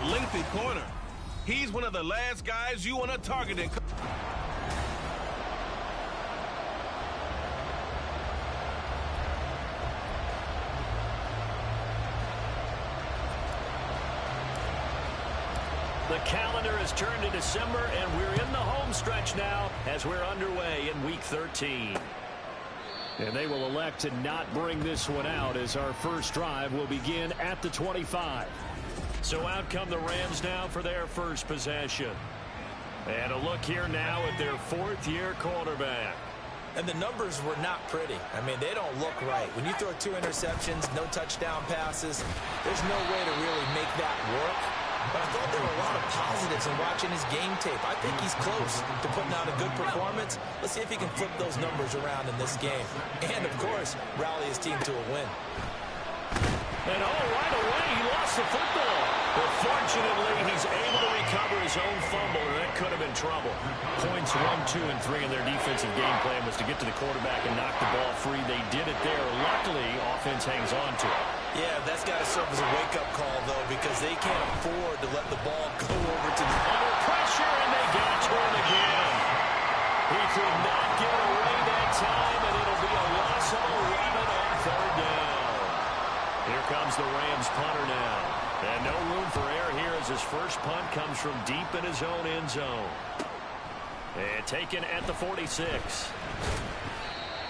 lengthy corner. He's one of the last guys you want to target in. The calendar has turned to December, and we're in the home stretch now as we're underway in Week 13. And they will elect to not bring this one out as our first drive will begin at the 25. So out come the Rams now for their first possession. And a look here now at their fourth-year quarterback. And the numbers were not pretty. I mean, they don't look right. When you throw 2 interceptions, no touchdown passes, there's no way to really make that work. But I thought there were a lot of positives in watching his game tape. I think he's close to putting out a good performance. Let's see if he can flip those numbers around in this game. And, of course, rally his team to a win. And right away, he lost the football. But fortunately, he's able to recover his own fumble, and that could have been trouble. Points 1, 2, and 3 in their defensive game plan was to get to the quarterback and knock the ball free. They did it there. Luckily, offense hangs on to it. Yeah, that's got to serve as a wake-up call, though, because they can't afford to let the ball go over to the... Under pressure, and they get to him again. He could not get away that time, and it'll be a loss of 11 on 3rd down. Here comes the Rams punter now. And no room for error here as his first punt comes from deep in his own end zone. And taken at the 46.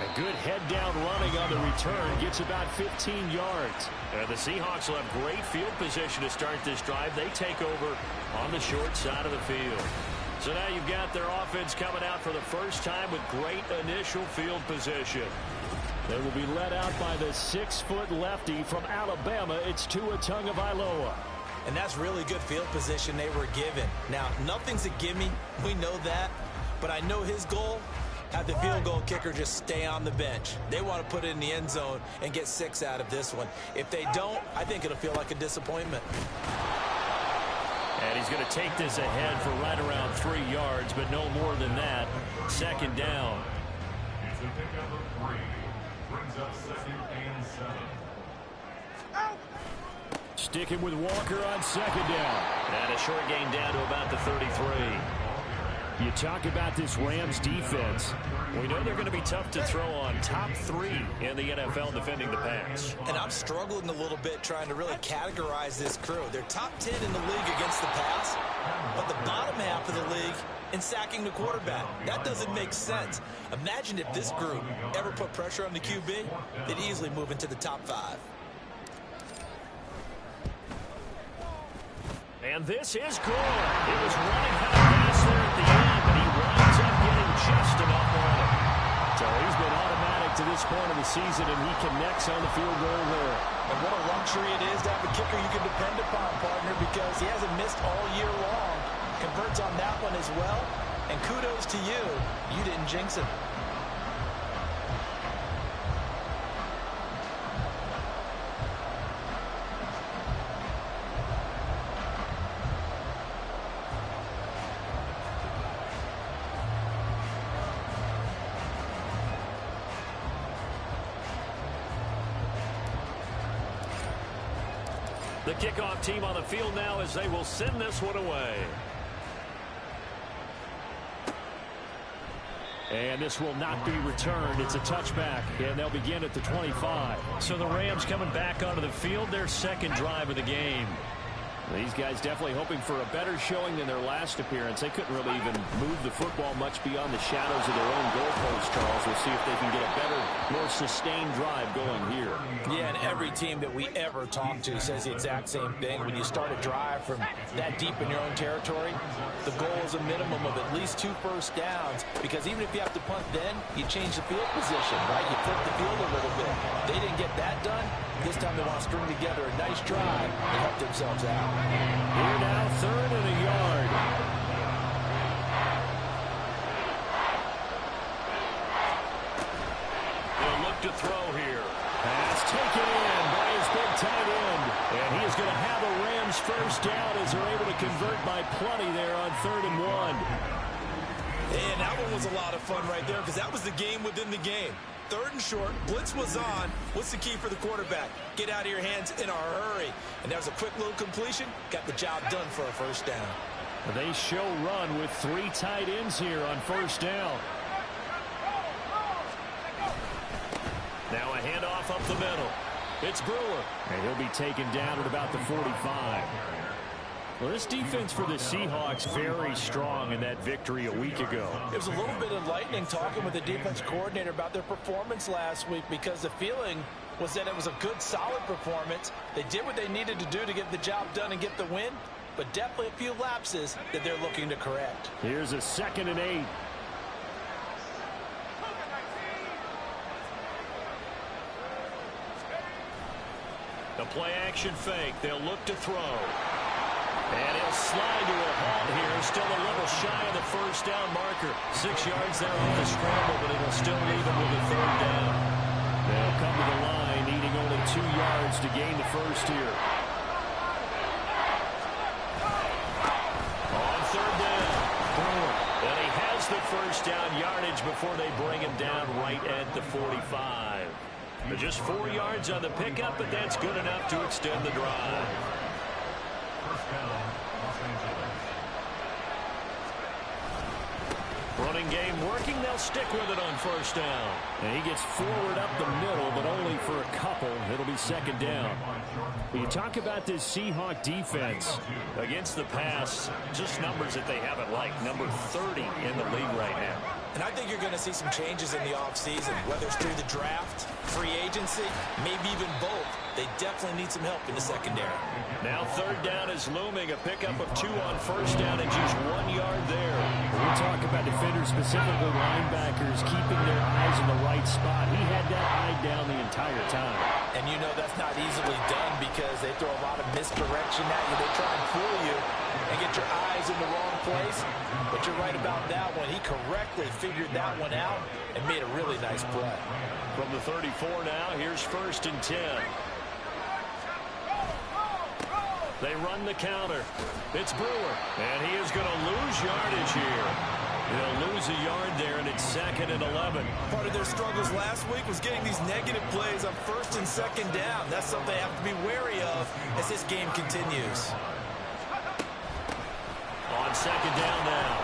A good head-down running on the return. Gets about 15 yards. And the Seahawks will have great field position to start this drive. They take over on the short side of the field. So now you've got their offense coming out for the first time with great initial field position. They will be led out by the 6-foot lefty from Alabama. It's Tua Tagovailoa. And that's really good field position they were given. Now, nothing's a gimme. We know that. But I know his goal, have the field goal kicker just stay on the bench. They want to put it in the end zone and get 6 out of this one. If they don't, I think it'll feel like a disappointment. And he's going to take this ahead for right around 3 yards, but no more than that. 2nd down. It's a pickup of 3. Brings up 2nd and 7. Sticking with Walker on 2nd down. And a short gain down to about the 33. You talk about this Rams defense. We know they're going to be tough to throw on. Top 3 in the NFL defending the pass. And I'm struggling a little bit trying to really categorize this crew. They're top 10 in the league against the pass, but the bottom half of the league in sacking the quarterback. That doesn't make sense. Imagine if this group ever put pressure on the QB, they'd easily move into the top 5. And this is good. It was running kind of fast there at the end, but he winds up getting just enough on it. So he's been automatic to this point of the season, and he connects on the field goal there. And what a luxury it is to have a kicker you can depend upon, partner, because he hasn't missed all year long. Converts on that one as well. And kudos to you. You didn't jinx it. The kickoff team on the field now as they will send this one away. And this will not be returned. It's a touchback, and they'll begin at the 25. So the Rams coming back onto the field, their 2nd drive of the game. These guys definitely hoping for a better showing than their last appearance. They couldn't really even move the football much beyond the shadows of their own goalpost, Charles. We'll see if they can get a better, more sustained drive going here. Yeah, and every team that we ever talk to says the exact same thing. When you start a drive from that deep in your own territory, the goal is a minimum of at least 2 first downs, because even if you have to punt then, you change the field position, right? You flip the field a little bit. They didn't get that done. This time they want to string together a nice drive and help themselves out. Here now, 3rd and a yard. They'll look to throw here. Pass taken in by his big tight end. And he is going to have a Rams first down as they're able to convert by plenty there on 3rd and 1. And that one was a lot of fun right there because that was the game within the game. 3rd and short, blitz was on. What's the key for the quarterback? Get out of your hands in a hurry. And that was a quick little completion. Got the job done for a first down. They show run with 3 tight ends here on first down. Now a handoff up the middle. It's Brewer. And he'll be taken down at about the 45. Well, this defense for the Seahawks very strong in that victory a week ago. It was a little bit enlightening talking with the defense coordinator about their performance last week because the feeling was that it was a good, solid performance. They did what they needed to do to get the job done and get the win, but definitely a few lapses that they're looking to correct. Here's a 2nd and 8. The play-action fake. They'll look to throw. And he'll slide to a halt here. Still a little shy of the first down marker. 6 yards there on the scramble, but it'll still leave him with a 3rd down. They'll come to the line, needing only 2 yards to gain the first here. On 3rd down. And he has the first down yardage before they bring him down right at the 45. But just 4 yards on the pickup, but that's good enough to extend the drive. First down, Los Angeles. Running game working. They'll stick with it on first down. And he gets forward up the middle, but only for a couple. It'll be 2nd down. When you talk about this Seahawk defense against the pass, just numbers that they haven't liked. Number 30 in the league right now. And I think you're going to see some changes in the offseason, whether it's through the draft, free agency, maybe even both. They definitely need some help in the secondary. Now 3rd down is looming. A pickup of 2 on first down and just 1 yard there. We talk about defenders, specifically linebackers, keeping their eyes in the right spot. He had that eye down the entire time. And you know that's not easily done because they throw a lot of misdirection at you. They try and fool you and get your eyes in the wrong place. But you're right about that one. He correctly figured that one out and made a really nice play. From the 34 now, here's 1st and 10. They run the counter. It's Brewer. And he is going to lose yardage here. He'll lose a yard there, and it's 2nd and 11. Part of their struggles last week was getting these negative plays on 1st and 2nd down. That's something they have to be wary of as this game continues. On 2nd down now.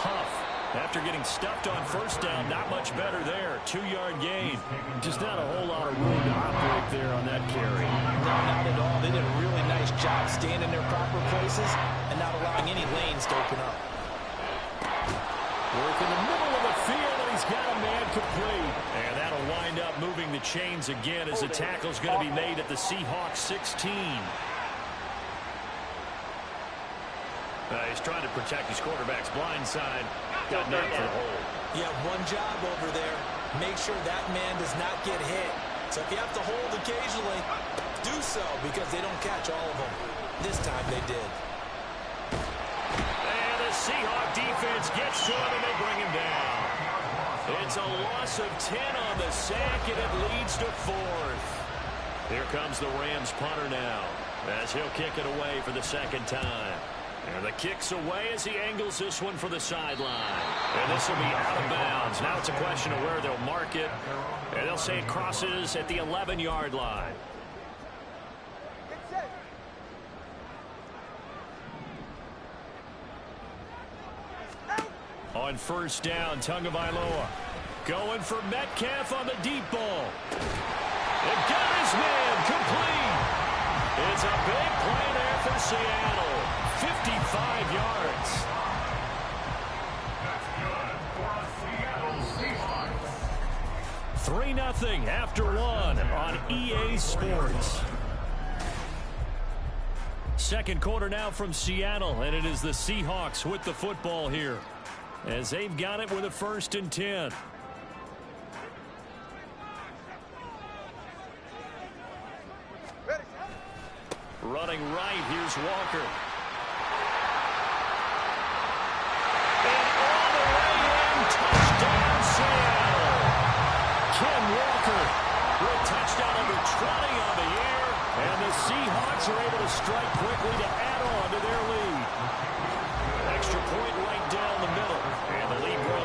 Huff, after getting stuffed on first down, not much better there. 2-yard gain. Just not a whole lot of room to operate there on that carry. No, not at all. They did a really nice job staying in their proper places and not allowing any lanes to open up. Work in the middle of the field, and he's got a man complete. And that'll wind up moving the chains again as the tackle's going to be made at the Seahawks 16. He's trying to protect his quarterback's blind side. Got knocked for the hole. You have one job over there. Make sure that man does not get hit. So if you have to hold occasionally, do so because they don't catch all of them. This time they did. And the Seahawk defense gets to him and they bring him down. It's a loss of 10 on the sack and it leads to 4th. Here comes the Rams punter now as he'll kick it away for the 2nd time. And the kick's away as he angles this one for the sideline. And this will be out of bounds. Now it's a question of where they'll mark it. And they'll say it crosses at the 11-yard line. On first down, Tagovailoa going for Metcalf on the deep ball. And got his man complete. It's a big play there for Seattle. 55 yards. That's good for a Seattle Seahawks. 3-0 after 1 on EA Sports. 2nd quarter now from Seattle, and it is the Seahawks with the football here as they've got it with a 1st and 10. Running right, here's Walker. And all the way in, touchdown Seattle. Ken Walker with a touchdown under 20 on the year. And the Seahawks are able to strike quickly to add on to their lead. Extra point right down the middle. And the lead grows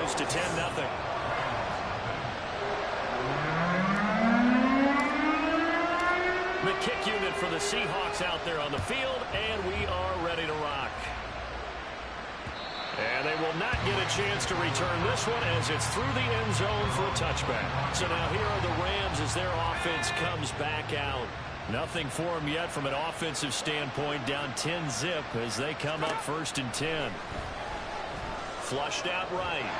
and will not get a chance to return this one as it's through the end zone for a touchback. So now here are the Rams as their offense comes back out. Nothing for them yet from an offensive standpoint, down 10-zip as they come up 1st and 10. Flushed out right.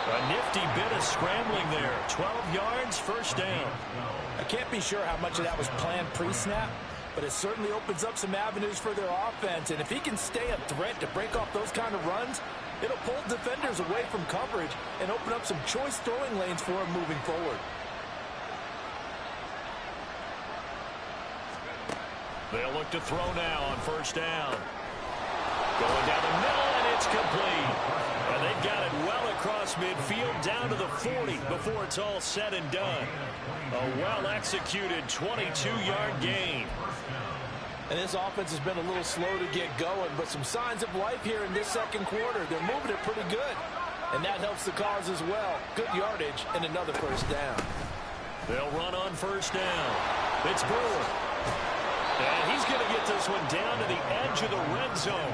A nifty bit of scrambling there. 12 yards, 1st down. I can't be sure how much of that was planned pre-snap, but it certainly opens up some avenues for their offense. And if he can stay a threat to break off those kind of runs, it'll pull defenders away from coverage and open up some choice throwing lanes for him moving forward. They'll look to throw now on 1st down. Going down the middle, and it's complete. And they've got it well across midfield down to the 40 before it's all said and done. A well-executed 22-yard gain. And this offense has been a little slow to get going, but some signs of life here in this 2nd quarter. They're moving it pretty good, and that helps the cause as well. Good yardage and another 1st down. They'll run on 1st down. It's Brewer. And he's going to get this one down to the edge of the red zone.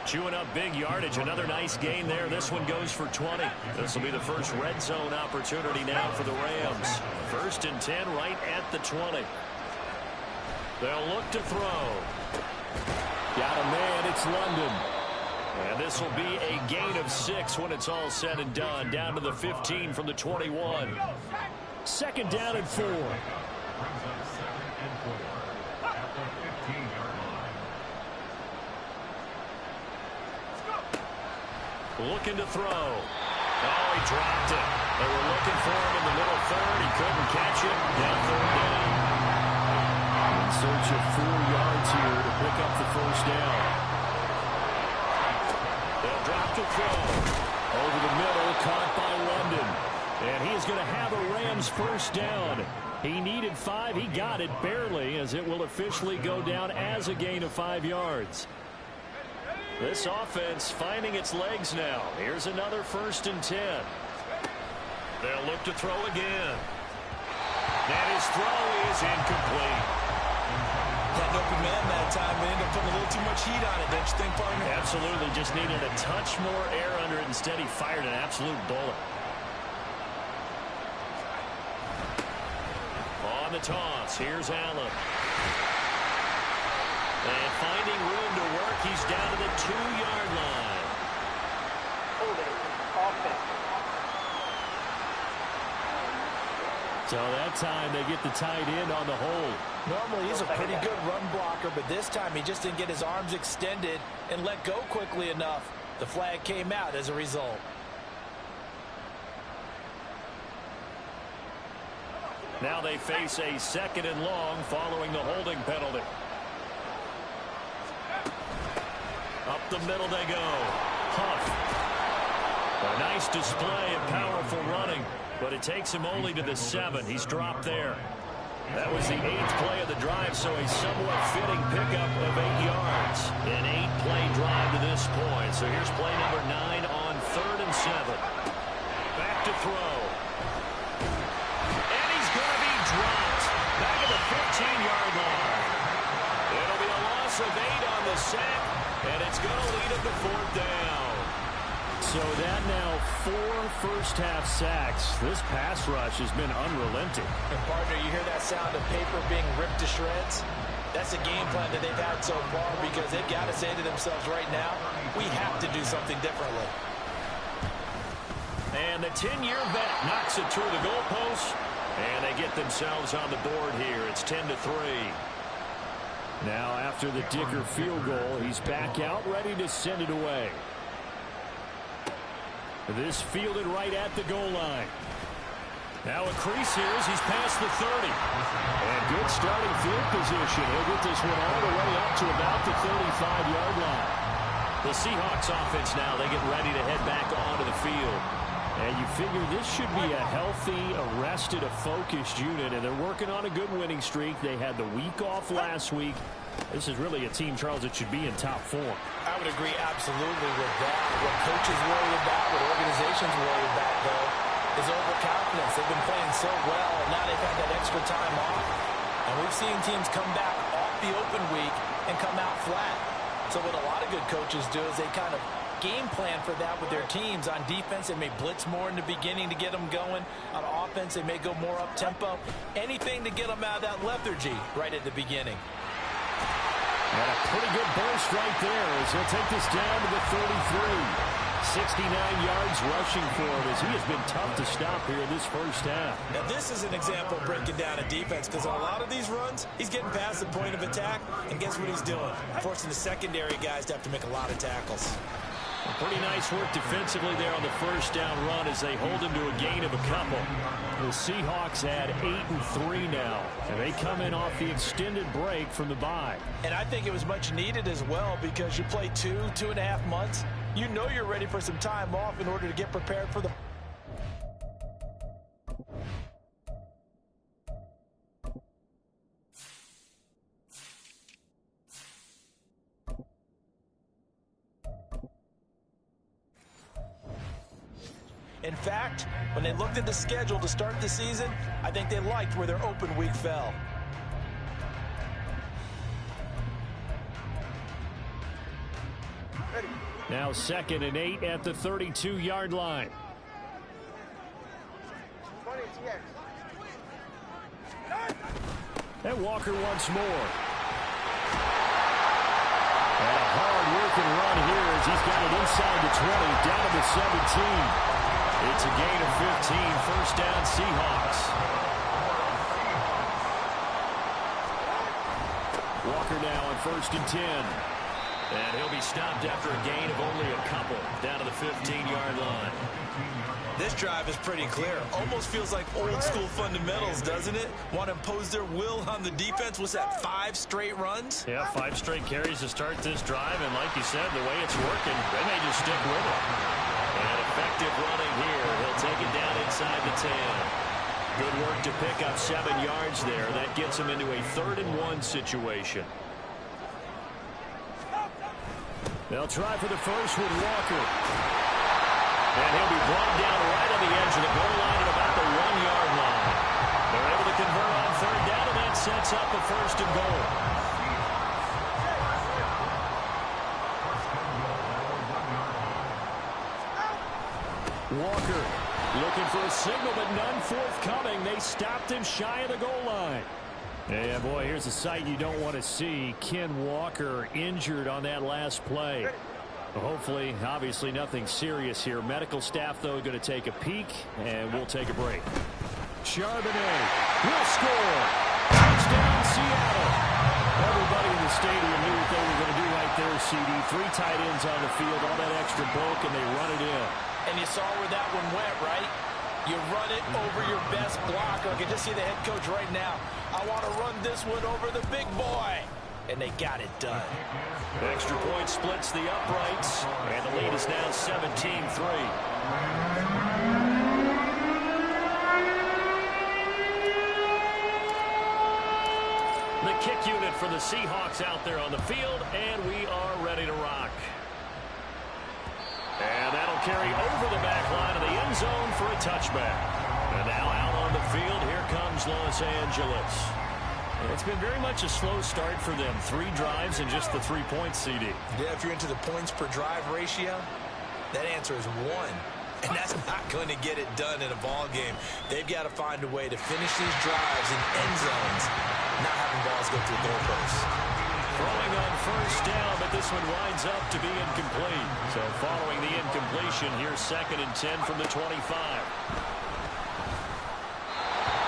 Chewing up big yardage. Another nice gain there. This one goes for 20. This will be the first red zone opportunity now for the Rams. 1st and 10 right at the 20. They'll look to throw. Got a man. It's London. And this will be a gain of 6 when it's all said and done. Down to the 15 from the 21. 2nd down and 4. Looking to throw. Oh, he dropped it. They were looking for him in the middle 3rd. He couldn't catch it. Now 3rd down. In search of 4 yards here to pick up the 1st down. They'll drop to throw. Over the middle, caught by London. And he is going to have a Rams 1st down. He needed 5. He got it barely, as it will officially go down as a gain of 5 yards. This offense finding its legs now. Here's another 1st and 10. They'll look to throw again. And his throw is incomplete. Had an open man that time, but ended up putting a little too much heat on it, don't you think, partner? Absolutely. Just needed a touch more air under it. Instead, he fired an absolute bullet. On the toss, here's Allen. And finding room to work, he's down to the 2-yard line. Holding offense. So that time they get the tight end on the hold. Normally he's a pretty good run blocker, but this time he just didn't get his arms extended and let go quickly enough. The flag came out as a result. Now they face a 2nd and long following the holding penalty. Up the middle they go. Huff. A nice display of powerful running, but it takes him only to the 7. He's dropped there. That was the 8th play of the drive, so a somewhat fitting pickup of 8 yards. An 8-play drive to this point. So here's play number 9 on 3rd and 7. Back to throw. And he's going to be dropped. Back at the 15-yard line. It'll be a loss of 8 on the sack. And it's going to lead him to 4th down. So that now 4 first-half sacks. This pass rush has been unrelenting. And, partner, you hear that sound of paper being ripped to shreds? That's a game plan that they've had so far because they've got to say to themselves right now, we have to do something differently. And the 10-year vet knocks it through the goalpost. And they get themselves on the board here. It's 10-3. Now, after the Dicker field goal, he's back out, ready to send it away. This fielded right at the goal line. Now a crease here as he's past the 30. And good starting field position. He'll get this one all the way up to about the 35-yard line. The Seahawks offense now, they get ready to head back onto the field. And you figure this should be a healthy, arrested, a focused unit, and they're working on a good winning streak. They had the week off last week. This is really a team, Charles, that should be in top form. I would agree absolutely with that. What coaches worry about, what organizations worry about, though, is overconfidence. They've been playing so well, and now they've had that extra time off. And we've seen teams come back off the open week and come out flat. So what a lot of good coaches do is they kind of game plan for that with their teams. On defense, they may blitz more in the beginning to get them going. On offense, they may go more up-tempo. Anything to get them out of that lethargy right at the beginning. And a pretty good burst right there as he'll take this down to the 33. 69 yards rushing for him as he has been tough to stop here in this first half. Now this is an example of breaking down a defense, because on a lot of these runs, he's getting past the point of attack, and guess what he's doing? Forcing the secondary guys to have to make a lot of tackles. Pretty nice work defensively there on the first down run as they hold him to a gain of a couple. The Seahawks add 8-3 now, and they come in off the extended break from the bye. And I think it was much needed as well, because you play 2.5 months. You know you're ready for some time off in order to get prepared for the... In fact, when they looked at the schedule to start the season, I think they liked where their open week fell. Now 2nd and 8 at the 32-yard line. And Walker once more. And a hard-working run here as he's got it inside the 20, down to the 17. It's a gain of 15, first down Seahawks. Walker now on 1st and 10. And he'll be stopped after a gain of only a couple, down to the 15-yard line. This drive is pretty clear. Almost feels like old-school fundamentals, doesn't it? Want to impose their will on the defense. Was that 5 straight runs? Yeah, 5 straight carries to start this drive. And like you said, the way it's working, they may just stick with it. And effective running here. He'll take it down inside the 10. Good work to pick up 7 yards there. That gets him into a 3rd and 1 situation. They'll try for the first with Walker. And he'll be brought down right on the edge of the goal line at about the 1-yard line. They're able to convert on 3rd down, and that sets up a 1st and goal. Walker looking for a signal, but none forthcoming. They stopped him shy of the goal line. Yeah, boy, here's a sight you don't want to see. Ken Walker injured on that last play. Hopefully, obviously, nothing serious here. Medical staff, though, going to take a peek, and we'll take a break. Charbonnet will score. Touchdown, Seattle. Everybody in the stadium knew what they were going to do right there, CD. 3 tight ends on the field, all that extra bulk, and they run it in. And you saw where that one went, right? You run it over your best blocker. I can just see the head coach right now. I want to run this one over the big boy. And they got it done. Extra point splits the uprights. And the lead is now 17-3. The kick unit for the Seahawks out there on the field. And we are ready to rock. And that'll carry over the back line of the end zone for a touchback. And now out on the field, here comes Los Angeles. It's been very much a slow start for them. 3 drives and just the 3 points, CD. Yeah, if you're into the points per drive ratio, that answer is 1. And that's not going to get it done in a ball game. They've got to find a way to finish these drives in end zones, not having balls go through goalposts. Throwing on 1st down, but this one winds up to be incomplete. So following the incompletion, here's 2nd and 10 from the 25.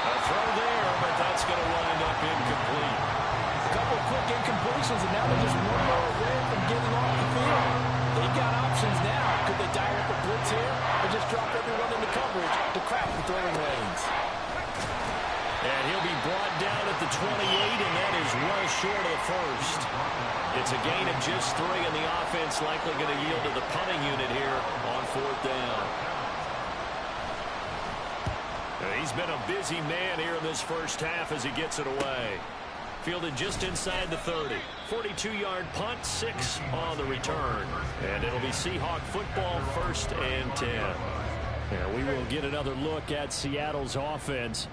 A throw there, but that's going to wind up incomplete. A couple of quick incompletions, and now they're just 1 yard away from getting off the field. They've got options now. Could they dial up a blitz here, or just drop everyone into coverage to crack the throwing lanes? And he'll be brought down at the 28, and that is well short of the 1st. It's a gain of just 3, and the offense likely going to yield to the punting unit here on 4th down. He's been a busy man here in this first half as he gets it away. Fielded just inside the 30. 42-yard punt, 6 on the return. And it'll be Seahawk football, 1st and 10. And we will get another look at Seattle's offense.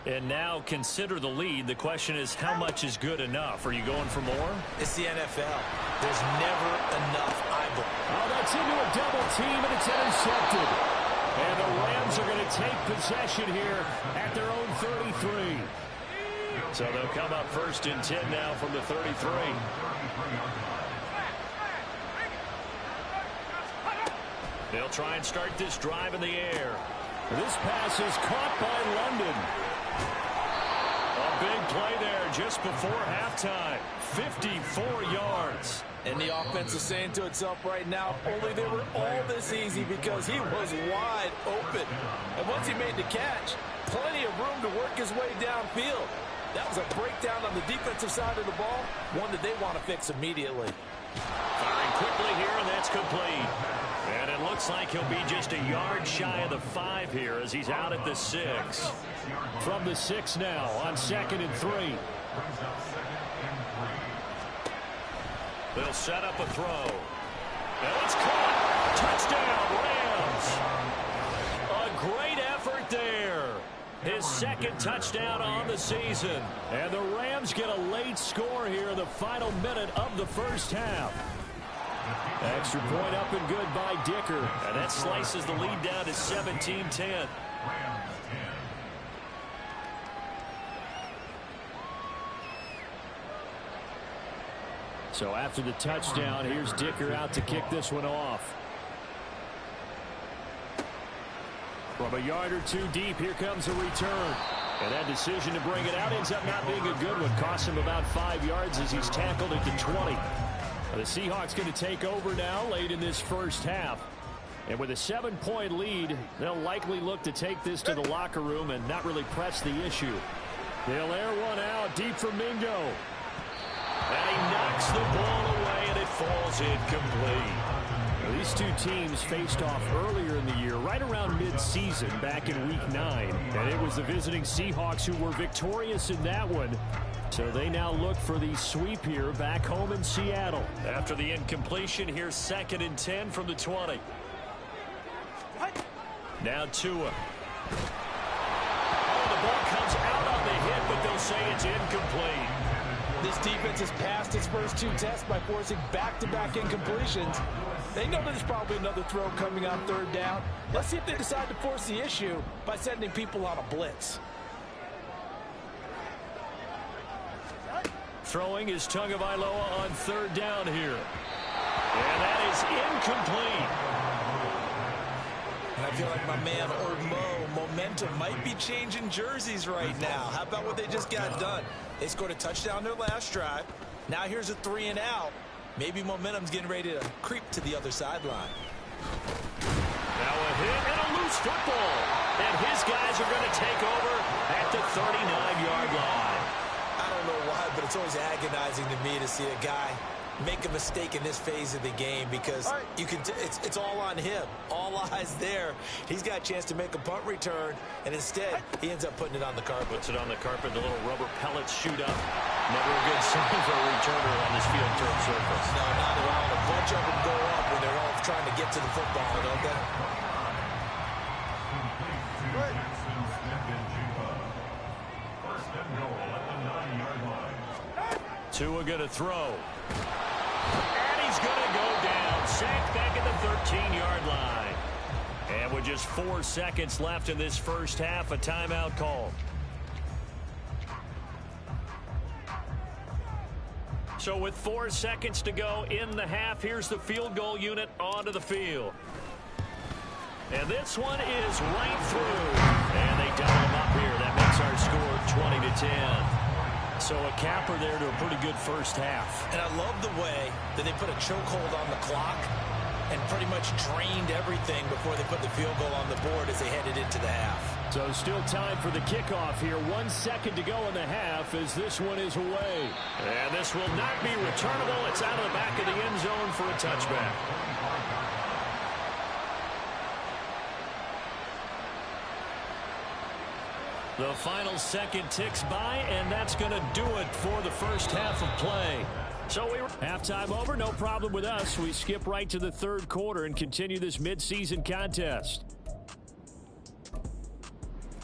And now consider the lead. The question is, how much is good enough? Are you going for more? It's the NFL. There's never enough eyeball. Oh, that's into a double team, and it's intercepted. And the Rams are going to take possession here at their own 33. So they'll come up 1st and 10 now from the 33. They'll try and start this drive in the air. This pass is caught by London. A big play there just before halftime. 54 yards. And the offense is saying to itself right now, only they were all this easy because he was wide open. And once he made the catch, plenty of room to work his way downfield. That was a breakdown on the defensive side of the ball, one that they want to fix immediately. Firing quickly here, and that's complete. And it looks like he'll be just a yard shy of the 5 here as he's out at the 6. From the 6 now on 2nd and 3. They'll set up a throw. And it's caught. Touchdown, Rams. A great effort there. His 2nd touchdown on the season. And the Rams get a late score here in the final minute of the first half. Extra point up and good by Dicker. And that slices the lead down to 17-10. So after the touchdown, here's Dicker out to kick this one off. From a yard or 2 deep, here comes a return. And that decision to bring it out ends up not being a good one. Costs him about 5 yards as he's tackled at the 20. The Seahawks going to take over now late in this first half. And with a 7-point lead, they'll likely look to take this to the locker room and not really press the issue. They'll air one out deep from Mingo. And he knocks the ball away, and it falls incomplete. Now, these two teams faced off earlier in the year, right around mid-season, back in Week 9. And it was the visiting Seahawks who were victorious in that one. So they now look for the sweep here back home in Seattle. After the incompletion, here's 2nd and 10 from the 20. Now Tua. Oh, the ball comes out on the hit, but they'll say it's incomplete. This defense has passed its first 2 tests by forcing back-to-back incompletions. They know there's probably another throw coming on 3rd down. Let's see if they decide to force the issue by sending people on a blitz. Throwing is Tagovailoa on 3rd down here. And that is incomplete. And I feel like my man Ormo, momentum might be changing jerseys right now. How about what they just got done? They scored a touchdown their last drive. Now here's a 3 and out. Maybe momentum's getting ready to creep to the other sideline. Now a hit and a loose football. And his guys are going to take over at the 39-yard line. I don't know why, but it's always agonizing to me to see a guy make a mistake in this phase of the game because you can it's all on him. All eyes there. He's got a chance to make a punt return, and instead he ends up putting it on the carpet. Puts it on the carpet. The little rubber pellets shoot up. Never a good sign for a returner on this field turf surface. No, not at all. A bunch of them go up when they're all trying to get to the football, don't they? Tua going to throw. And he's going to go down. Sacked back at the 13-yard line. And with just 4 seconds left in this first half, a timeout call. So with 4 seconds to go in the half, here's the field goal unit onto the field. And this one is right through. And they double him up here. That makes our score 20-10. So a capper there to a pretty good first half. And I love the way that they put a chokehold on the clock and pretty much drained everything before they put the field goal on the board as they headed into the half. So still time for the kickoff here. 1 second to go in the half as this one is away. And this will not be returnable. It's out of the back of the end zone for a touchback. The final second ticks by, and that's going to do it for the first half of play. So we were halftime over, no problem with us. We skip right to the 3rd quarter and continue this midseason contest.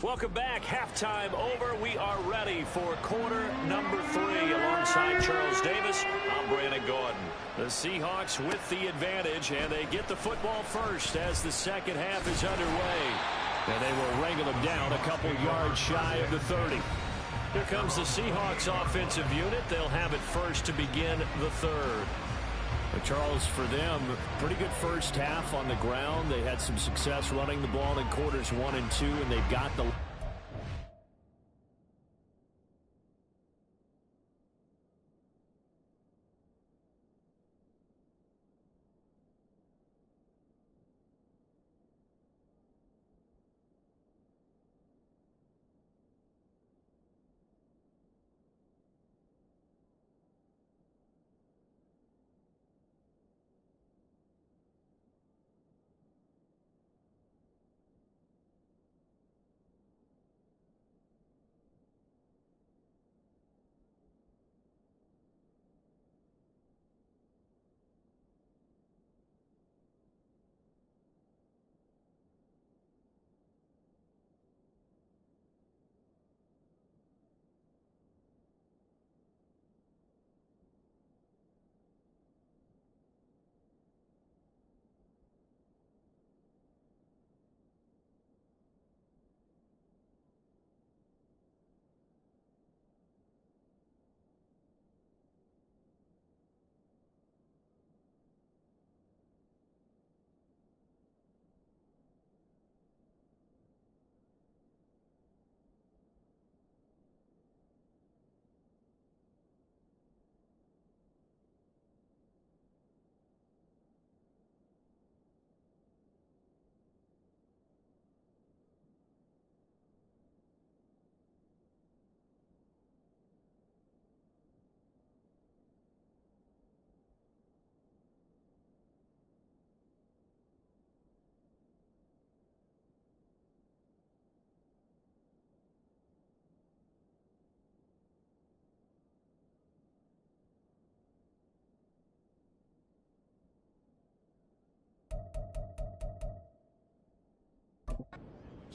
Welcome back. Halftime over. We are ready for quarter number 3. Alongside Charles Davis, I'm Brandon Gordon. The Seahawks with the advantage, and they get the football first as the second half is underway. And they will wrangle them down a couple yards shy of the 30. Here comes the Seahawks offensive unit. They'll have it first to begin the third. But Charles, for them, pretty good first half on the ground. They had some success running the ball in quarters 1 and 2, and they've got the...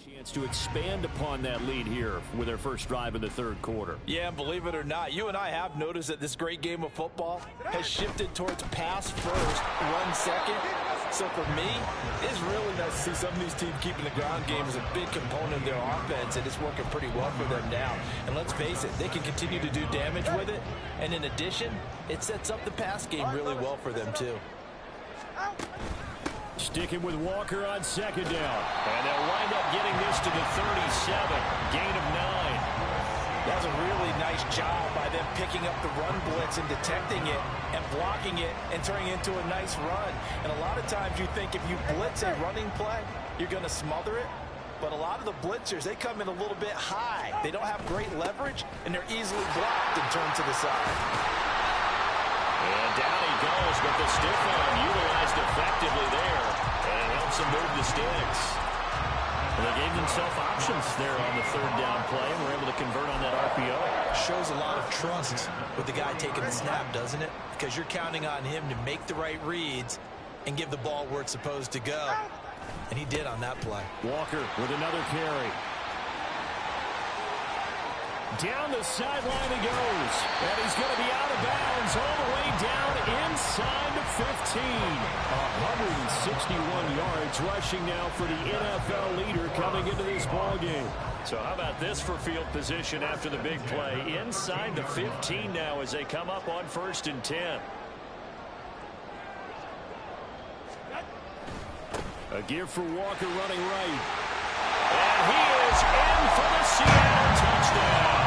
Chance to expand upon that lead here with their first drive in the third quarter. Yeah, believe it or not, you and I have noticed that this great game of football has shifted towards pass first, run second. So for me, it's really nice to see some of these teams keeping the ground game as a big component of their offense, and it's working pretty well for them now. And let's face it, they can continue to do damage with it. And in addition, it sets up the pass game really well for them too. Sticking with Walker on second down. And they'll wind up getting this to the 37. Gain of 9. That was a really nice job by them picking up the run blitz and detecting it and blocking it and turning it into a nice run. And a lot of times you think if you blitz a running play, you're going to smother it. But a lot of the blitzers, they come in a little bit high. They don't have great leverage, and they're easily blocked and turned to the side. And down he goes, but the stiff arm utilized effectively there. And it helps him move the sticks. And they gave themselves options there on the third down play, and were able to convert on that RPO. Shows a lot of trust with the guy taking the snap, doesn't it? Because you're counting on him to make the right reads and give the ball where it's supposed to go. And he did on that play. Walker with another carry. Down the sideline he goes. And he's going to be out of bounds all the way down inside the 15. 161 yards rushing now for the NFL leader coming into this ballgame. So how about this for field position after the big play? Inside the 15 now as they come up on 1st and 10. A give for Walker running right. And he is in for the Seattle touchdown.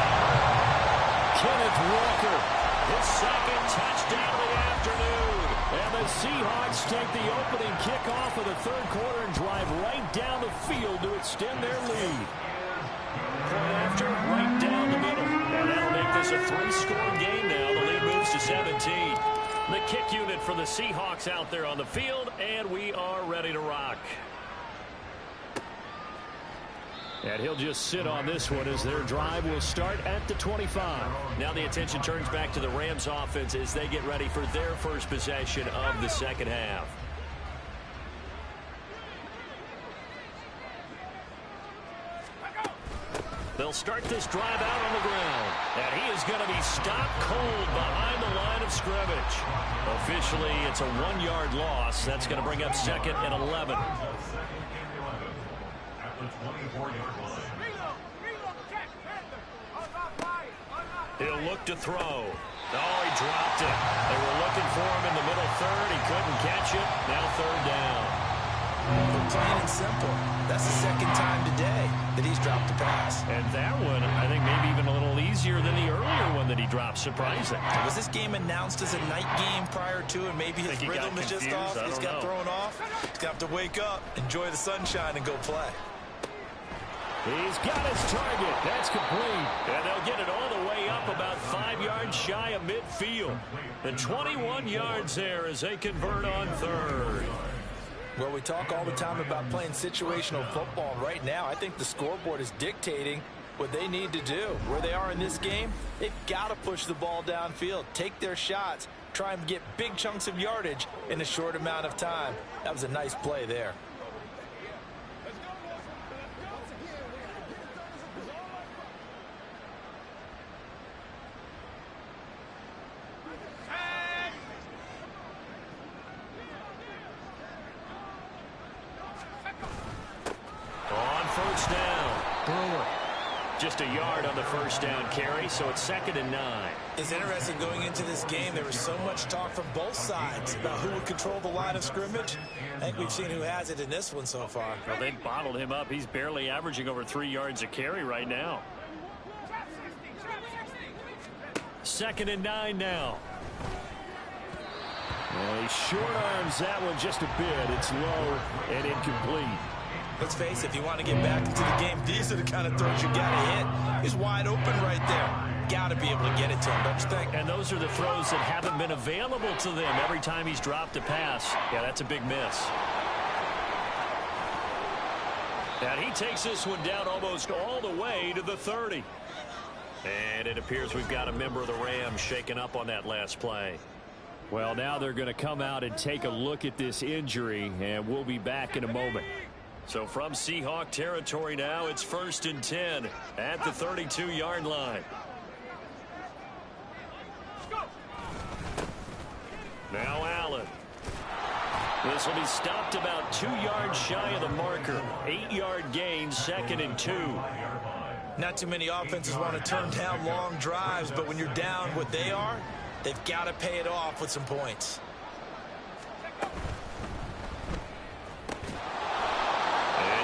Kenneth Walker, his second touchdown of the afternoon. And the Seahawks take the opening kickoff of the third quarter and drive right down the field to extend their lead. Point after, right down the middle. And that'll make this a 3-score game now. The lead moves to 17. The kick unit for the Seahawks out there on the field, and we are ready to rock. And he'll just sit on this one as their drive will start at the 25. Now the attention turns back to the Rams offense as they get ready for their first possession of the second half. They'll start this drive out on the ground. And he is going to be stopped cold behind the line of scrimmage. Officially, it's a 1-yard loss. That's going to bring up 2nd and 11. He'll look to throw. Oh, he dropped it. They were looking for him in the middle third. He couldn't catch it. Now 3rd down. Plain and simple. That's the 2nd time today that he's dropped a pass. And that one, I think, maybe even a little easier than the earlier one that he dropped. Surprising. Was this game announced as a night game prior to, and maybe his rhythm is just off? He's got thrown off. He's got to wake up, enjoy the sunshine, and go play. He's got his target. That's complete. And they'll get it all the way up about 5 yards shy of midfield. The 21 yards there as they convert on 3rd. Well, we talk all the time about playing situational football. Right now, I think the scoreboard is dictating what they need to do. Where they are in this game, they've got to push the ball downfield, take their shots, try and get big chunks of yardage in a short amount of time. That was a nice play there. Just a yard on the 1st down carry, so it's 2nd and 9. It's interesting going into this game. There was so much talk from both sides about who would control the line of scrimmage. I think we've seen who has it in this one so far. Well, they bottled him up. He's barely averaging over 3 yards a carry right now. 2nd and 9 now. Well, he short arms that one just a bit. It's low and incomplete. Let's face it, if you want to get back into the game, these are the kind of throws you got to hit. He's wide open right there. Got to be able to get it to him, don't you think? And those are the throws that haven't been available to them every time he's dropped a pass. Yeah, that's a big miss. And he takes this one down almost all the way to the 30. And it appears we've got a member of the Rams shaken up on that last play. Well, now they're going to come out and take a look at this injury, and we'll be back in a moment. So from Seahawk territory now, it's 1st and 10 at the 32-yard line. Now Allen. This will be stopped about 2 yards shy of the marker. 8-yard gain, 2nd and 2. Not too many offenses want to turn down long drives, but when you're down what they are, they've got to pay it off with some points.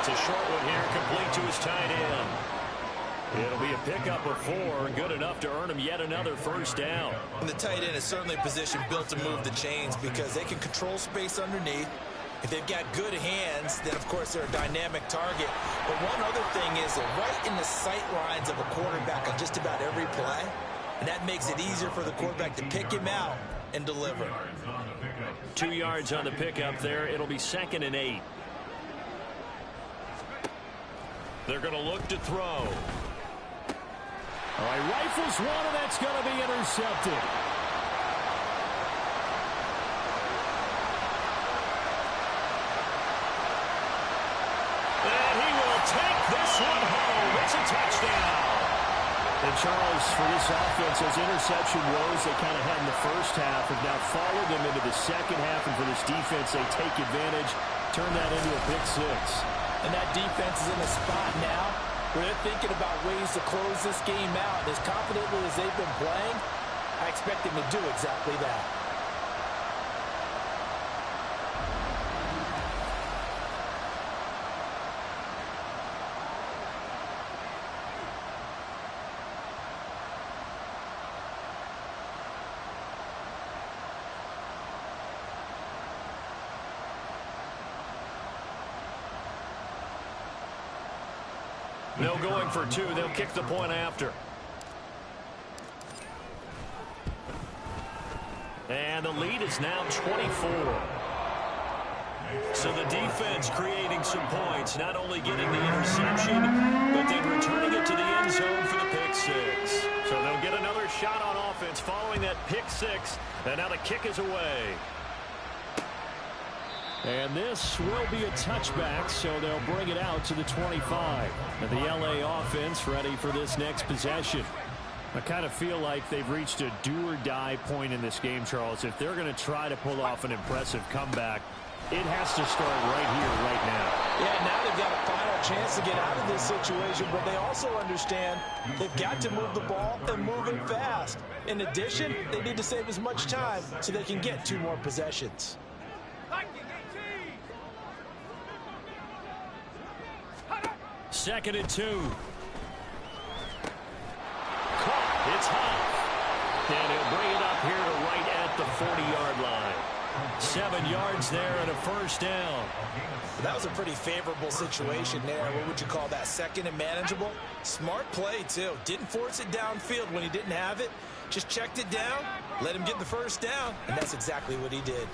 It's a short one here, complete to his tight end. It'll be a pickup of 4, good enough to earn him yet another 1st down. And the tight end is certainly a position built to move the chains because they can control space underneath. If they've got good hands, then of course they're a dynamic target. But one other thing is they're right in the sight lines of a quarterback on just about every play. And that makes it easier for the quarterback to pick him out and deliver. 2 yards on the pickup there. It'll be 2nd and 8. They're going to look to throw. All right, rifles one, and that's going to be intercepted. And he will take this one home. It's a touchdown. And Charles, for this offense, those interception woes they kind of had in the first half have now followed them into the second half. And for this defense, they take advantage, turn that into a pick 6. And that defense is in a spot now where they're thinking about ways to close this game out. And as confidently as they've been playing, I expect them to do exactly that. No going for 2. They'll kick the point after. And the lead is now 24. So the defense creating some points, not only getting the interception, but then returning it to the end zone for the pick 6. So they'll get another shot on offense following that pick 6. And now the kick is away. And this will be a touchback, so they'll bring it out to the 25. And the LA offense ready for this next possession. I kind of feel like they've reached a do-or-die point in this game, Charles. If they're going to try to pull off an impressive comeback, it has to start right here, right now. Yeah, now they've got a final chance to get out of this situation, but they also understand they've got to move the ball and move it fast. In addition, they need to save as much time so they can get 2 more possessions. Second and 2. Caught. It's high. And he'll bring it up here to right at the 40-yard line. 7 yards there and a first down. That was a pretty favorable situation there. What would you call that? Second and manageable? Smart play, too. Didn't force it downfield when he didn't have it. Just checked it down, let him get the first down, and that's exactly what he did.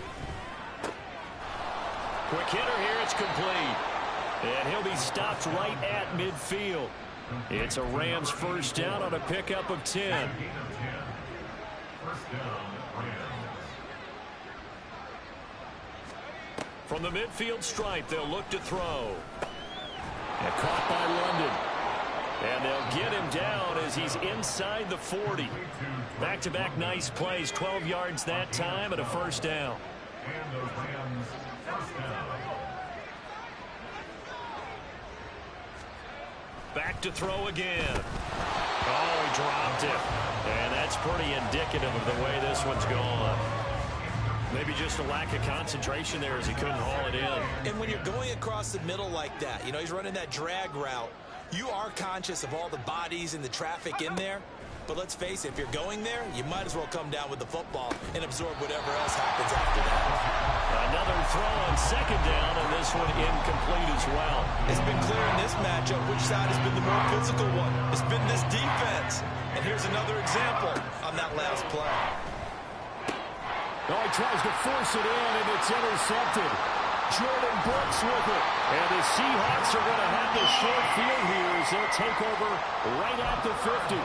Quick hitter here. It's complete. And he'll be stopped right at midfield. It's a Rams first down on a pickup of 10. From the midfield stripe, they'll look to throw. And caught by London. And they'll get him down as he's inside the 40. Back-to-back nice plays. 12 yards that time and a first down. And the Rams first down. Back to throw again. Oh, he dropped it. And that's pretty indicative of the way this one's gone. Maybe just a lack of concentration there as he couldn't haul it in. And when you're going across the middle like that, you know, he's running that drag route, you are conscious of all the bodies and the traffic in there. But let's face it, if you're going there, you might as well come down with the football and absorb whatever else happens after that. Another throw on second down, and this one incomplete as well. It's been clear in this matchup which side has been the more physical one. It's been this defense. And here's another example on that last play. Oh, he tries to force it in, and it's intercepted. Jordan Brooks with it. And the Seahawks are going to have the short field here as they'll take over right at the 50.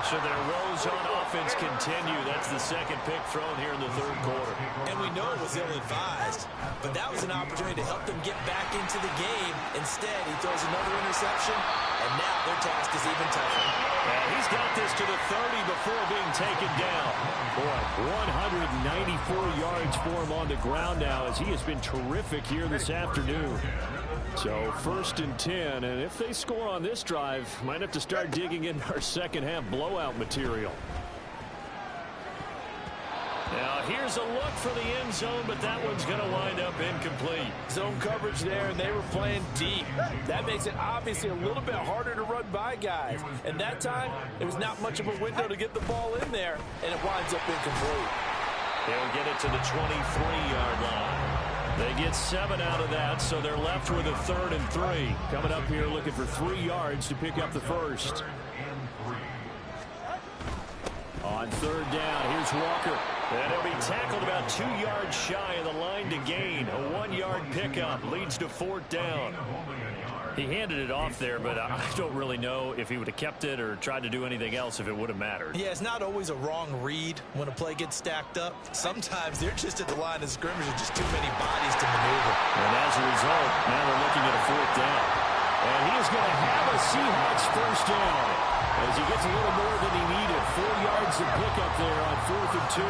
So their woes on offense continue. That's the second pick thrown here in the third quarter. And we know it was ill-advised, but that was an opportunity to help them get back into the game. Instead, he throws another interception, and now their task is even tougher. And he's got this to the 30 before being taken down. Boy, 194 yards for him on the ground now as he has been terrific here this afternoon. So first and 10, and if they score on this drive, might have to start digging in our second half blowout material. Now here's a look for the end zone, but that one's going to wind up incomplete. Zone coverage there, and they were playing deep. That makes it obviously a little bit harder to run by guys. And that time, it was not much of a window to get the ball in there, and it winds up incomplete. They'll get it to the 23-yard line. They get 7 out of that, so they're left with a 3rd and 3. Coming up here looking for 3 yards to pick up the first. On 3rd down, here's Walker. And he'll be tackled about 2 yards shy of the line to gain. A 1-yard pickup leads to 4th down. He handed it off there, but I don't really know if he would have kept it or tried to do anything else if it would have mattered. Yeah, it's not always a wrong read when a play gets stacked up. Sometimes they're just at the line of scrimmage with just too many bodies to maneuver. And as a result, now they're looking at a 4th down. And he is going to have a Seahawks first down as he gets a little more than he needed. 4 yards of pickup there on 4th and 2.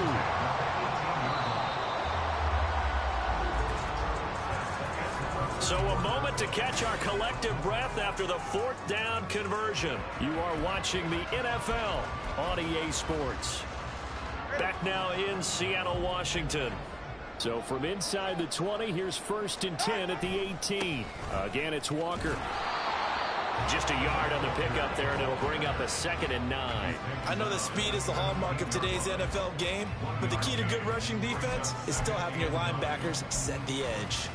So a moment to catch our collective breath after the 4th down conversion. You are watching the NFL on EA Sports. Back now in Seattle, Washington. So from inside the 20, here's 1st and 10 at the 18. Again, it's Walker. Just a yard on the pickup there, and it'll bring up a 2nd and 9. I know that speed is the hallmark of today's NFL game, but the key to good rushing defense is still having your linebackers set the edge.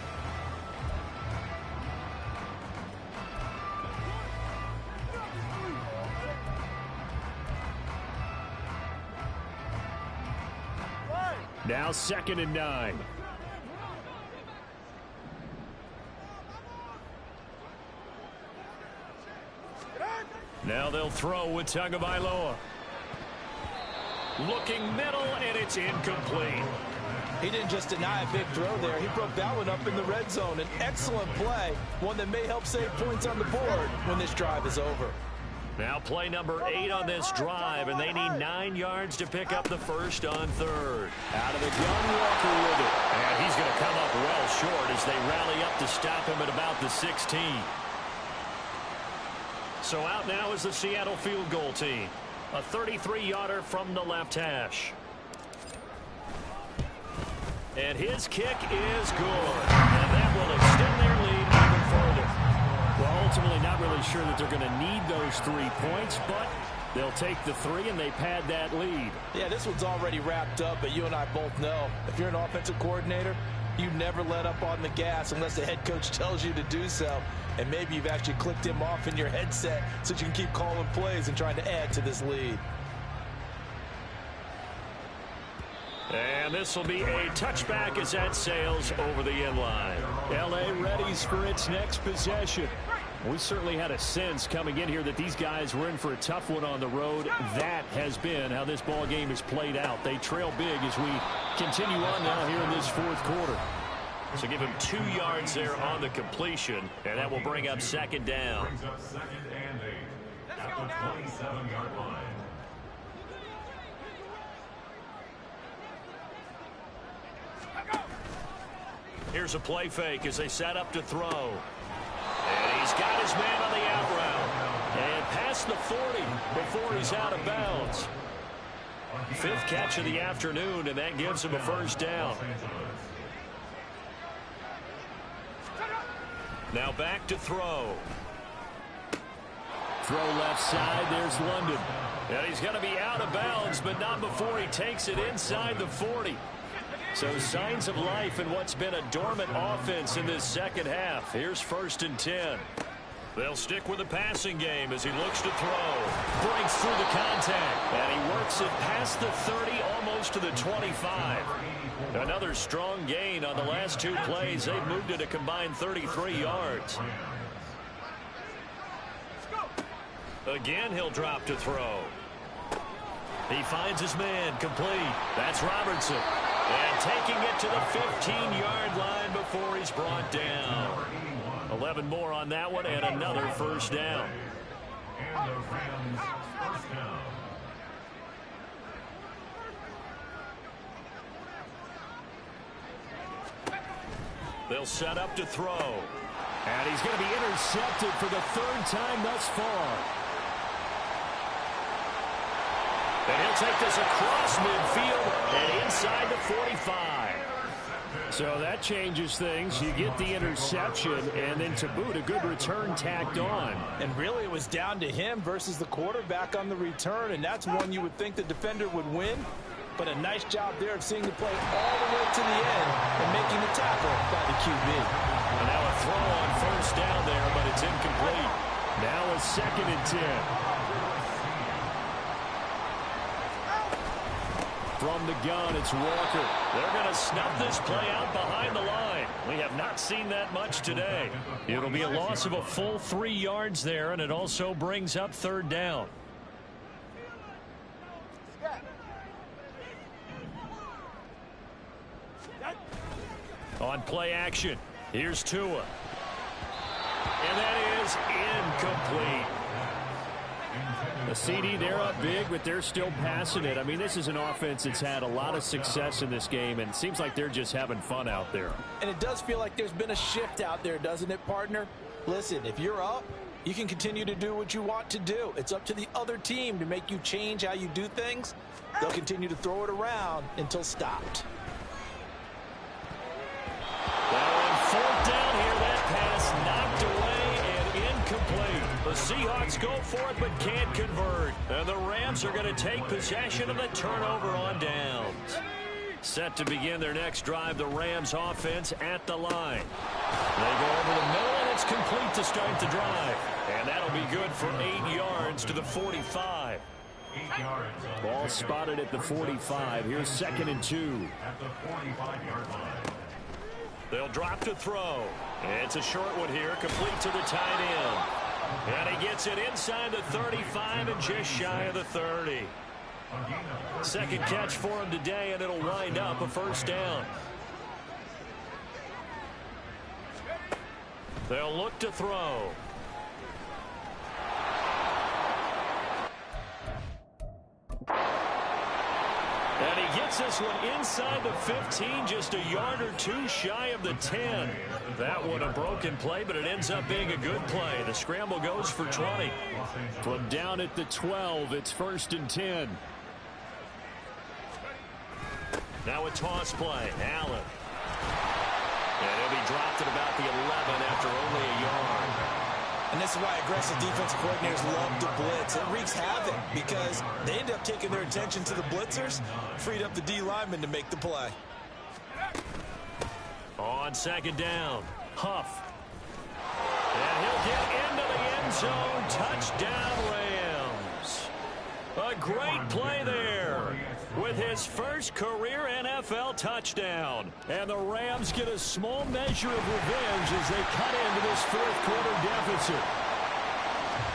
Now 2nd and 9. Now they'll throw with Tagovailoa. Looking middle, and it's incomplete. He didn't just deny a big throw there. He broke that one up in the red zone. An excellent play, one that may help save points on the board when this drive is over. Now play number 8 on this drive, and they need 9 yards to pick up the first on third. Out of the gun, Walker with it. And he's going to come up well short as they rally up to stop him at about the 16. So out now is the Seattle field goal team. A 33-yarder from the left hash. And his kick is good. And that will extend their lead even further. Well, ultimately not really sure that they're going to need those 3 points, but they'll take the 3 and they pad that lead. Yeah, this one's already wrapped up, but you and I both know if you're an offensive coordinator, you never let up on the gas unless the head coach tells you to do so. And maybe you've actually clicked him off in your headset so you can keep calling plays and trying to add to this lead. And this will be a touchback as that sails over the end line. L.A. readies for its next possession. We certainly had a sense coming in here that these guys were in for a tough one on the road. That has been how this ball game has played out. They trail big as we continue on now here in this fourth quarter. So give him 2 yards there on the completion, and that will bring up second down. Brings up second and 8 at the 27-yard line. Here's a play fake as they set up to throw. And he's got his man on the out route. And past the 40 before he's out of bounds. 5th catch of the afternoon, and that gives him a first down. Now back to throw. Throw left side, there's London. And he's going to be out of bounds, but not before he takes it inside the 40. So signs of life in what's been a dormant offense in this second half. Here's 1st and 10. They'll stick with the passing game as he looks to throw. Breaks through the contact. And he works it past the 30, almost to the 25. Another strong gain on the last 2 plays. They've moved it a combined 33 yards. Again, he'll drop to throw. He finds his man complete. That's Robertson. And taking it to the 15-yard line before he's brought down. 11 more on that one and another first down. And the Rams first down. They'll set up to throw. And he's going to be intercepted for the 3rd time thus far. And he'll take this across midfield and inside the 45. So that changes things. You get the interception, and then to boot, a good return tacked on. And really, it was down to him versus the quarterback on the return, and that's one you would think the defender would win. But a nice job there of seeing the play all the way to the end and making the tackle by the QB. And now a throw on first down there, but it's incomplete. Now a 2nd and 10. From the gun, it's Walker. They're going to snuff this play out behind the line. We have not seen that much today. It'll be a loss of a full 3 yards there, and it also brings up 3rd down. On play action, here's Tua. And that is incomplete. A CD, they're up big, but they're still passing it. I mean, this is an offense that's had a lot of success in this game, and it seems like they're just having fun out there. And it does feel like there's been a shift out there, doesn't it, partner? Listen, if you're up, you can continue to do what you want to do. It's up to the other team to make you change how you do things. They'll continue to throw it around until stopped. Well, on 4th down here, that pass knocked away and incomplete. The Seahawks go for it but can't convert. And the Rams are going to take possession of the turnover on downs. Set to begin their next drive, the Rams offense at the line. They go over the middle, and it's complete to start the drive. And that'll be good for 8 yards to the 45. 8 yards. Ball spotted at the 45. Here's 2nd and 2. At the 45-yard line. They'll drop to throw. It's a short one here, complete to the tight end. And he gets it inside the 35 and just shy of the 30. Second catch for him today, and it'll wind up a first down. They'll look to throw. And he gets this one inside the 15, just a yard or two shy of the 10. That one a broken play, but it ends up being a good play. The scramble goes for 20. From down at the 12, it's 1st and 10. Now a toss play. Allen. And he'll be dropped at about the 11 after only a yard. And this is why aggressive defensive coordinators love to blitz. It wreaks havoc because they end up taking their attention to the blitzers, freed up the D lineman to make the play. On second down, Huff. And he'll get into the end zone. Touchdown, Rams. A great play there with his first career NFL touchdown. And the Rams get a small measure of revenge as they cut into this fourth-quarter deficit.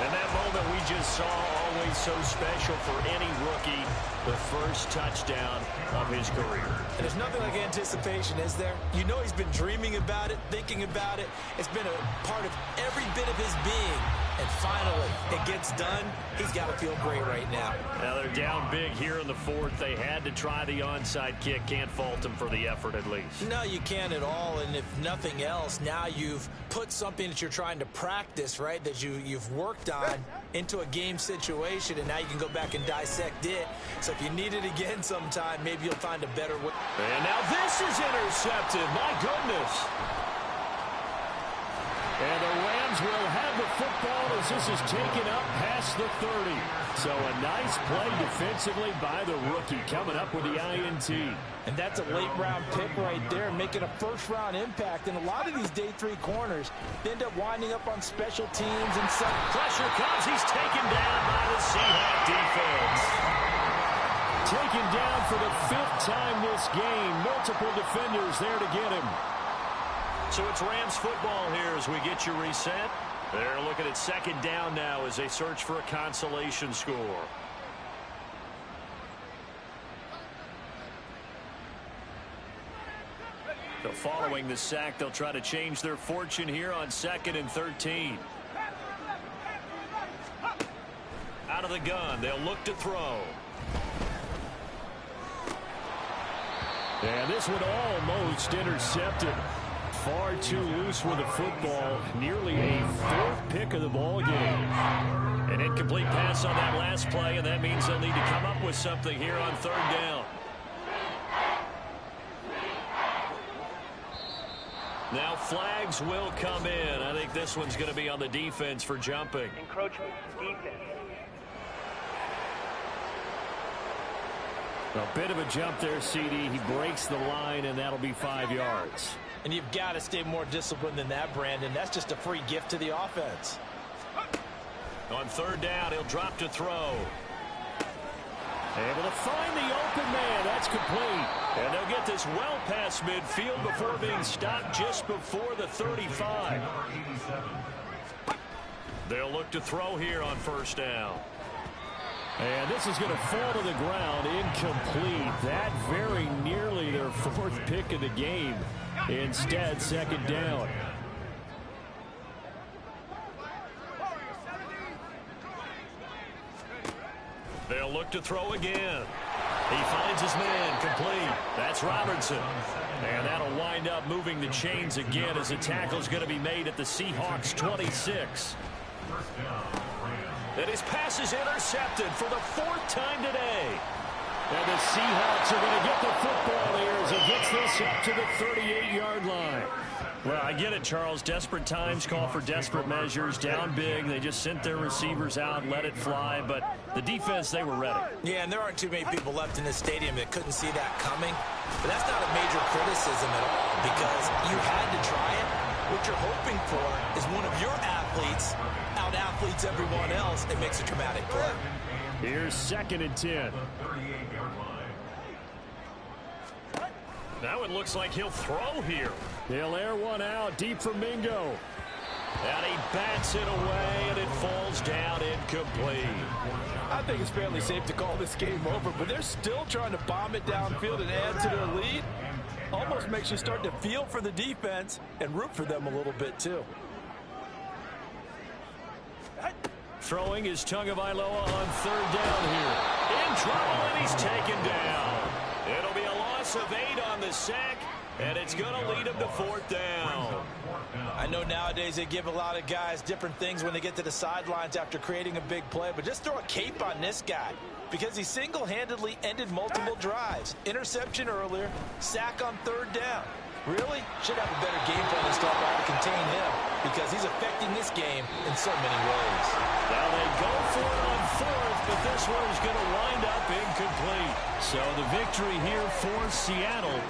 And that moment we just saw, always so special for any rookie, the first touchdown of his career. And there's nothing like anticipation, is there? You know he's been dreaming about it, thinking about it. It's been a part of every bit of his being. And finally, it gets done. He's got to feel great right now. Now they're down big here in the fourth. They had to try the onside kick. Can't fault them for the effort at least. No, you can't at all. And if nothing else, now you've put something that you're trying to practice, right, that you've worked on into a game situation, and now you can go back and dissect it. So if you need it again sometime, maybe you'll find a better way. And now this is intercepted. My goodness. And the Rams will have the football as this is taken up past the 30. So a nice play defensively by the rookie, coming up with the INT. And that's a late-round pick right there, making a first-round impact. And a lot of these day three corners end up winding up on special teams and some. Pressure comes. He's taken down by the Seahawk defense. Taken down for the 5th time this game. Multiple defenders there to get him. So it's Rams football here as we get you reset. They're looking at second down now as they search for a consolation score. So following the sack, they'll try to change their fortune here on 2nd and 13. Out of the gun, they'll look to throw. And this one almost intercepted. Far too loose with the football. Nearly a 4th pick of the ball game. An incomplete pass on that last play, and that means they'll need to come up with something here on 3rd down. Now flags will come in. I think this one's going to be on the defense for jumping. Encroachment, defense. A bit of a jump there, CD. He breaks the line, and that'll be 5 yards. And you've got to stay more disciplined than that, Brandon. That's just a free gift to the offense. On 3rd down, he'll drop to throw. Able to find the open man. That's complete. And they'll get this well past midfield before being stopped just before the 35. They'll look to throw here on 1st down. And this is going to fall to the ground. Incomplete. That very nearly their 4th pick of the game. Instead, 2nd down. They'll look to throw again. He finds his man, complete. That's Robertson. And that'll wind up moving the chains again as the tackle's going to be made at the Seahawks 26. And his pass is intercepted for the 4th time today. And the Seahawks are going to get the football here as it gets this up to the 38-yard line. Well, I get it, Charles. Desperate times call for desperate measures. Down big. They just sent their receivers out, let it fly. But the defense, they were ready. Yeah, and there aren't too many people left in this stadium that couldn't see that coming. But that's not a major criticism at all because you had to try it. What you're hoping for is one of your athletes out-athletes everyone else and makes a dramatic play. Here's 2nd and 10. Now it looks like he'll throw here. He'll air one out deep for Mingo. And he bats it away, and it falls down incomplete. I think it's fairly safe to call this game over, but they're still trying to bomb it downfield and add to their lead. Almost makes you start to feel for the defense and root for them a little bit, too. Throwing is Tagovailoa on third down here. In trouble, and he's taken down. It'll be a loss of 8 on the sack, and it's going to lead him to fourth down. I know nowadays they give a lot of guys different things when they get to the sidelines after creating a big play, but just throw a cape on this guy because he single-handedly ended multiple drives. Interception earlier, sack on third down. Really? Should have a better game plan and stuff how to contain him because he's affecting this game in so many ways. Now they go for it on fourth, but this one is going to wind up incomplete. So the victory here for Seattle.